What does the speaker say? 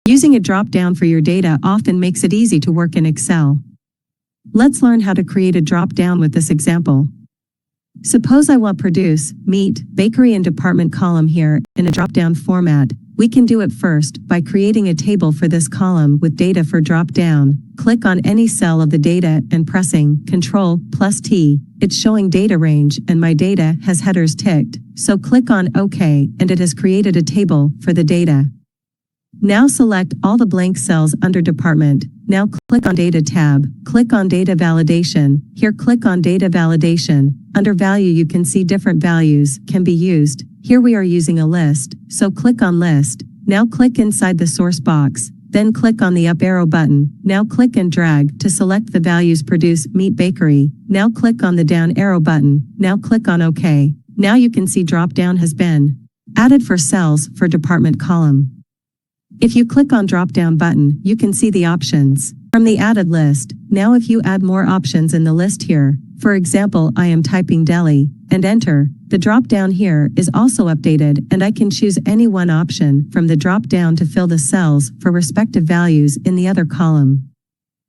Using a drop-down for your data often makes it easy to work in Excel. Let's learn how to create a drop-down with this example. Suppose I want produce, meat, bakery and department column here in a drop-down format. We can do it first by creating a table for this column with data for drop-down. Click on any cell of the data and pressing Ctrl+T. It's showing data range and my data has headers ticked. So click on OK and it has created a table for the data. Now select all the blank cells under Department. Now click on Data tab. Click on Data Validation. Here click on Data Validation. Under Value you can see different values can be used. Here we are using a list, so click on List. Now click inside the source box. Then click on the up arrow button. Now click and drag to select the values produce, meat, bakery. Now click on the down arrow button. Now click on OK. Now you can see drop down has been added for cells for department column. If you click on drop-down button, you can see the options from the added list. Now if you add more options in the list here, for example, I am typing deli, and enter, the drop-down here is also updated and I can choose any one option from the drop-down to fill the cells for respective values in the other column.